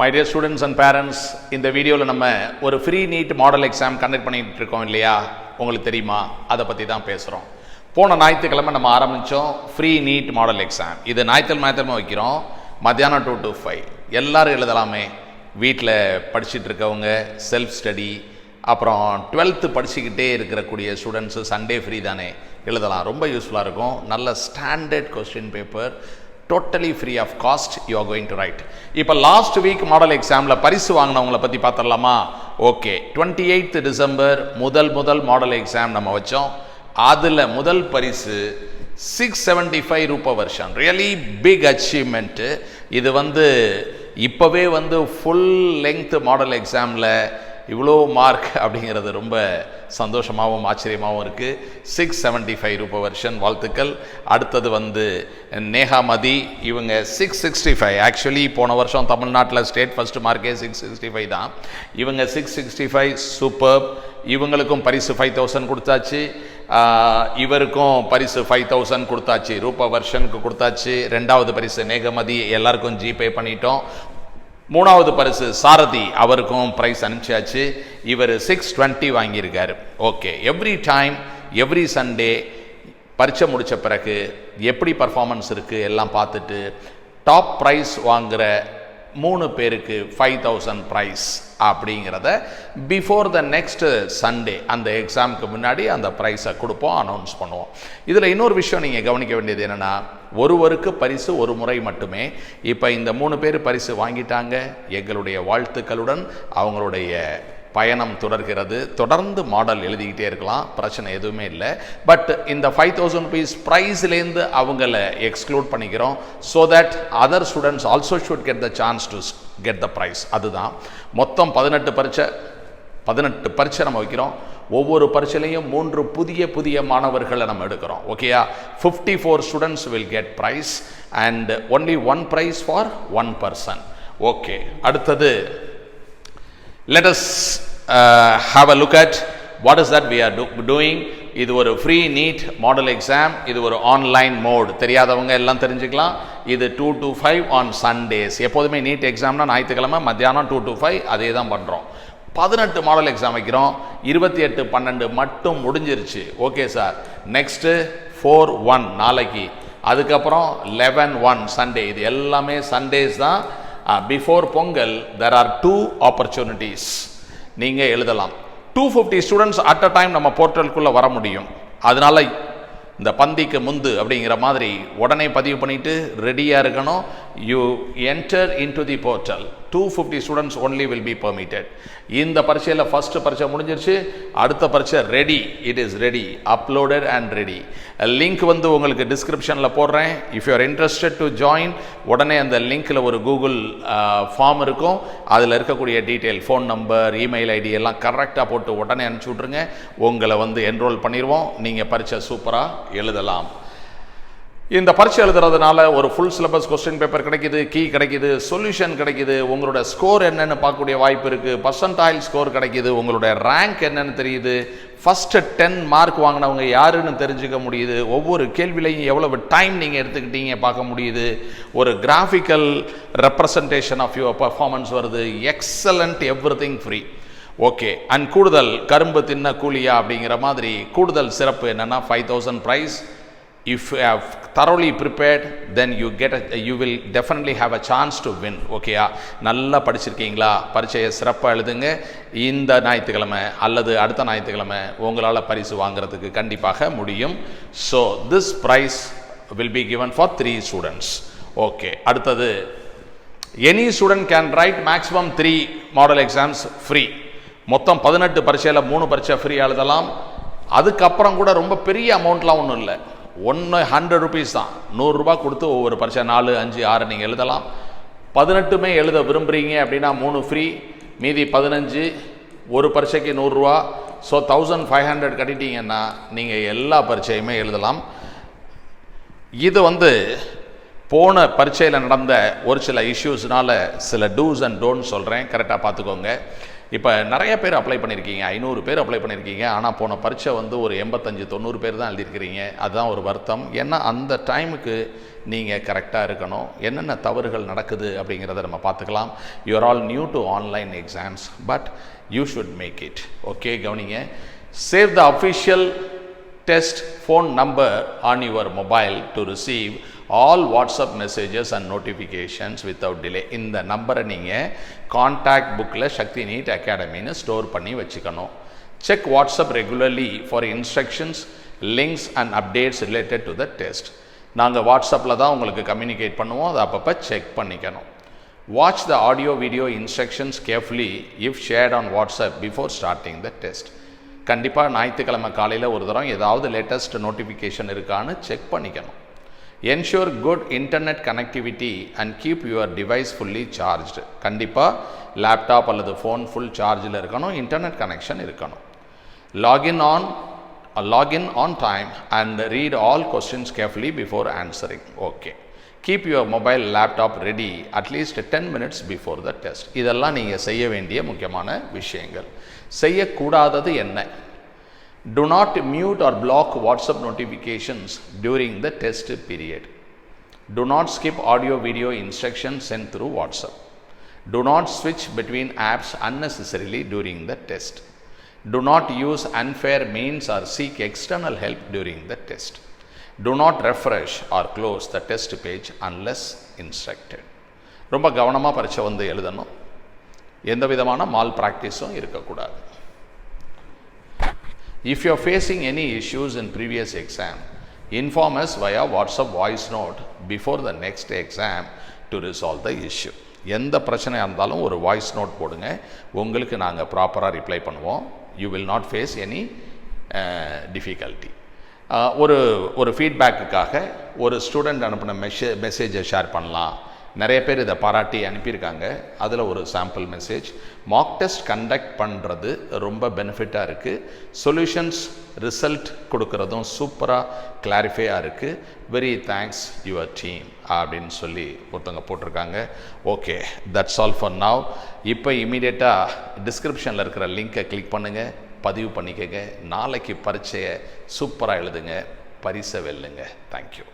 My dear students and parents, இந்த வீடியோவில் நம்ம ஒரு free NEET model exam conduct பண்ணிட்டு இருக்கோம் இல்லையா? உங்களுக்கு தெரியுமா? அதை பற்றி தான் பேசுகிறோம். போன ஞாயிற்றுக்கிழமை நம்ம ஆரம்பித்தோம் ஃப்ரீ நீட் மாடல் எக்ஸாம். இது ஞாயிற்றுக்கிழமை வைக்கிறோம், மத்தியானம் 2 to 5. எல்லோரும் எழுதலாமே. வீட்டில் படிச்சுட்டு இருக்கவங்க, செல்ஃப் ஸ்டடி, அப்புறம் 12th படிச்சுக்கிட்டே இருக்கக்கூடிய ஸ்டூடெண்ட்ஸு சண்டே ஃப்ரீ தானே, எழுதலாம். ரொம்ப யூஸ்ஃபுல்லாக இருக்கும். நல்ல standard question paper, totally free of cost you are going to write. இப்போ லாஸ்ட் வீக் மாடல் எக்ஸாமில் பரிசு வாங்கினவங்களை பற்றி பார்த்துடலாமா? ஓகே, 28th டிசம்பர் முதல் மாடல் எக்ஸாம் நம்ம வச்சோம். அதில் முதல் பரிசு 675 ரூபாய் வருஷன். Really big achievement. இது இப்போவே ஃபுல் லெங்க்த் மாடல் எக்ஸாமில் இவ்வளோ மார்க் அப்படிங்கிறது ரொம்ப சந்தோஷமாகவும் ஆச்சரியமாகவும் இருக்குது. 675 ரூபாய் வருஷன், வாழ்த்துக்கள். அடுத்தது நேஹாமதி, இவங்க 665. ஆக்சுவலி போன வருஷம் தமிழ்நாட்டில் ஸ்டேட் ஃபர்ஸ்ட் மார்க்கே 665 தான். இவங்க 665, சூப்பர். இவங்களுக்கும் பரிசு 5000 கொடுத்தாச்சு. இவருக்கும் பரிசு 5000 கொடுத்தாச்சு, ரூபாய் வருஷனுக்கு கொடுத்தாச்சு. ரெண்டாவது பரிசு நேகமதி, எல்லாருக்கும் ஜிபே பண்ணிட்டோம். மூணாவது பரிசு சாரதி, அவருக்கும் ப்ரைஸ் அனுப்பிச்சாச்சு. இவர் 620 வாங்கியிருக்காரு. Okay, every time every Sunday பரீட்சை முடித்த பிறகு எப்படி பர்ஃபார்மன்ஸ் இருக்குது எல்லாம் பார்த்துட்டு டாப் ப்ரைஸ் வாங்குகிற 3 பேருக்கு 5000 ப்ரைஸ் அப்படிங்கிறத பிஃபோர் த நெக்ஸ்ட் சண்டே, அந்த எக்ஸாமுக்கு முன்னாடி அந்த ப்ரைஸை கொடுப்போம், அனௌன்ஸ் பண்ணுவோம். இதில் இன்னொரு விஷயம் நீங்கள் கவனிக்க வேண்டியது என்னென்னா, ஒருவருக்கு பரிசு ஒரு முறை மட்டுமே. இப்போ இந்த 3 பேர் பரிசு வாங்கிட்டாங்க. எங்களுடைய வாழ்த்துக்களுடன் அவங்களுடைய பயணம் தொடர்கிறது. தொடர்ந்து மாடல் எழுதிக்கிட்டே இருக்கலாம், பிரச்சனை எதுவுமே இல்லை. பட் இந்த 5000 rupees ப்ரைஸ்லேருந்து அவங்கள எக்ஸ்க்ளூட் பண்ணிக்கிறோம். So that other students also should get the chance to get the prize. அதுதான் மொத்தம் 18 பரீட்சை நம்ம வைக்கிறோம். ஒவ்வொரு பரீட்சையிலையும் 3 புதிய மாணவர்களை நம்ம எடுக்கிறோம். ஓகேயா? 54 students will get prize and only 1 prize for 1 person. Okay, அடுத்தது let us have a look at what is that we are doing. இது ஒரு ஃப்ரீ நீட் மாடல் எக்ஸாம். இது ஒரு ஆன்லைன் மோட். தெரியாதவங்க எல்லாம் தெரிஞ்சுக்கலாம். இது 2 to 5 on Sundays. எப்போதுமே நீட் எக்ஸாம்னா ஞாயிற்றுக்கிழமை மத்தியானம் 2 to 5 அதே தான் பண்ணுறோம். 18 மாடல் எக்ஸாம் வைக்கிறோம். 28/12 மட்டும் முடிஞ்சிருச்சு. Okay sir. நெக்ஸ்ட்டு 4/1 நாளைக்கு, அதுக்கப்புறம் 11/1 சண்டே. இது எல்லாமே சண்டேஸ் தான். Before Pongal there are 2 opportunities. நீங்கள் எழுதலாம். 250 ஸ்டூடெண்ட்ஸ் அட் அ டைம் நம்ம போர்ட்டலுக்குள்ளே வர முடியும். அதனால இந்த பந்திக்கு முந்து அப்படிங்கிற மாதிரி உடனே பதிவு பண்ணிவிட்டு ரெடியாக இருக்கணும். You enter into the portal. 250 students only will be permitted. இந்த பரீட்சையில் ஃபஸ்ட்டு பரீட்சை முடிஞ்சிருச்சு. அடுத்த பரீட்சை ரெடி. It is ready, uploaded and ready. Link உங்களுக்கு டிஸ்கிரிப்ஷனில் போடுறேன். If you are interested to join, உடனே அந்த லிங்க்கில் ஒரு கூகுள் ஃபார்ம் இருக்கும். அதில் இருக்கக்கூடிய detail, phone number, email ID எல்லாம் கரெக்டாக போட்டு உடனே அனுப்பிச்சி விட்ருங்க. உங்களை என்ரோல் பண்ணிடுவோம். நீங்கள் பரீட்சை சூப்பராக எழுதலாம். இந்த பரீட்சை எழுதுறதுனால ஒரு ஃபுல் சிலபஸ் கொஸ்டின் பேப்பர் கிடைக்குது, கீ கிடைக்குது, சொல்யூஷன் கிடைக்குது, உங்களோட ஸ்கோர் என்னென்னு பார்க்கக்கூடிய வாய்ப்பு இருக்குது, பர்சன்டைல் ஸ்கோர் கிடைக்குது, உங்களுடைய ரேங்க் என்னென்னு தெரியுது, ஃபஸ்ட்டு 10 மார்க் வாங்கினவங்க யாருன்னு தெரிஞ்சுக்க முடியுது, ஒவ்வொரு கேள்விலையும் எவ்வளவு டைம் நீங்கள் எடுத்துக்கிட்டீங்க பார்க்க முடியுது, ஒரு graphical representation of your performance வருது. Excellent, everything free. Okay, and கூடுதல் கரும்பு தின்ன கூலியா அப்படிங்கிற மாதிரி கூடுதல் சிறப்பு என்னென்னா 5000 price. If you have thoroughly prepared, then you will definitely have a chance to win. ஓகேயா? நல்லா படிச்சிருக்கீங்களா? பரீட்சையை சிறப்பாக எழுதுங்க. இந்த ஞாயிற்றுக்கிழமை அல்லது அடுத்த ஞாயிற்றுக்கிழமை உங்களால் பரிசு வாங்குறதுக்கு கண்டிப்பாக முடியும். So this prize will be given for 3 students. Okay, அடுத்தது any student can write maximum 3 model exams free. மொத்தம் 18 பரீட்சையில் 3 பரீட்சை ஃப்ரீ எழுதலாம். அதுக்கப்புறம் கூட ரொம்ப பெரிய அமௌண்ட்லாம் ஒன்றும் இல்லை. 100 rupees தான். 100 ரூபாய் கொடுத்து ஒவ்வொரு பரீட்சை 4, 5, 6 நீங்கள் எழுதலாம். 18மே எழுத விரும்புகிறீங்க அப்படின்னா 3 ஃப்ரீ, மீதி 15 ஒரு பரீட்சைக்கு 100 ரூபா. ஸோ 1500 கட்டிட்டீங்கன்னா நீங்கள் எல்லா பரீட்சையுமே எழுதலாம். இது போன பரீட்சையில் நடந்த ஒரு சில இஷ்யூஸ்னால சில டூஸ் அண்ட் டோன்ட் சொல்கிறேன், கரெக்டாக பார்த்துக்கோங்க. இப்போ நிறைய பேர் அப்ளை பண்ணியிருக்கீங்க, 500 பேர் அப்ளை பண்ணியிருக்கீங்க. ஆனால் போன பரீட்சை வந்து ஒரு 85-90 பேர் தான் எழுதியிருக்கிறீங்க. அதுதான் ஒரு வருத்தம். ஏன்னா அந்த டைமுக்கு நீங்கள் கரெக்டாக இருக்கணும். என்னென்ன தவறுகள் நடக்குது அப்படிங்கிறத நம்ம பார்த்துக்கலாம். You are all new to online exams, but you should make it. Okay, கவனிங்க. Save the official test phone number on your mobile to receive all WhatsApp messages and notifications without delay. இந்த நம்பரை நீங்கள் contact புக்கில் சக்தி NEET அகாடமின்னு store பண்ணி வச்சுக்கணும். Check WhatsApp regularly for instructions, links and updates related to the test. நாங்கள் வாட்ஸ்அப்பில் தான் உங்களுக்கு கம்யூனிகேட் பண்ணுவோம், அதை அப்பப்போ செக் பண்ணிக்கணும். Watch the audio video instructions carefully if shared on WhatsApp before starting the test. கண்டிப்பாக ஞாயிற்றுக்கிழமை காலையில் ஒரு தரம் ஏதாவது லேட்டஸ்ட் நோட்டிஃபிகேஷன் இருக்கான்னு செக் பண்ணிக்கணும். Ensure good internet connectivity and keep your device fully charged. கண்டிப்பாக லேப்டாப் அல்லது ஃபோன் ஃபுல் சார்ஜில் இருக்கணும், இன்டர்நெட் கனெக்ஷன் இருக்கணும். Login on time and read all questions carefully before answering. Okay. Keep your mobile laptop ready at least 10 minutes before the test. இதெல்லாம் நீங்கள் செய்ய வேண்டிய முக்கியமான விஷயங்கள். செய்யக்கூடாதது என்ன? Do not mute or block WhatsApp notifications during the test period. Do not skip audio video instructions sent through WhatsApp. Do not switch between apps unnecessarily during the test. Do not use unfair means or seek external help during the test. Do not refresh or close the test page unless instructed. ரொம்ப கவனமாக பரீட்சை வந்து எழுதணும். எந்த விதமான mall ப்ராக்டிஸும் இருக்கக்கூடாது. If you are facing any issues in previous exam, inform us via WhatsApp voice note before the next exam to resolve the issue. எந்த பிரச்சனையாக இருந்தாலும் ஒரு வாய்ஸ் நோட் போடுங்க, உங்களுக்கு நாங்கள் ப்ராப்பராக ரிப்ளை பண்ணுவோம். You will not face any difficulty. ஒரு ஃபீட்பேக்குக்காக ஒரு ஸ்டூடெண்ட் அனுப்பின மெசேஜை ஷேர் பண்ணலாம். நிறைய பேர் இதை பாராட்டி அனுப்பியிருக்காங்க. அதில் ஒரு sample message. Mach test conduct பண்ணுறது ரொம்ப பெனிஃபிட்டாக இருக்குது. சொல்யூஷன்ஸ் ரிசல்ட் கொடுக்குறதும் சூப்பராக கிளாரிஃபையாக இருக்குது. வெரி தேங்க்ஸ் யுவர் டீம் அப்படின்னு சொல்லி ஒருத்தவங்க போட்டிருக்காங்க. Okay, that's all for now. இப்போ இமீடியட்டாக டிஸ்கிரிப்ஷனில் இருக்கிற லிங்கை கிளிக் பண்ணுங்கள், பதிவு பண்ணிக்கங்க. நாளைக்கு பரீட்சையை சூப்பராக எழுதுங்க, பரிசை வெல்லுங்க. தேங்க்யூ.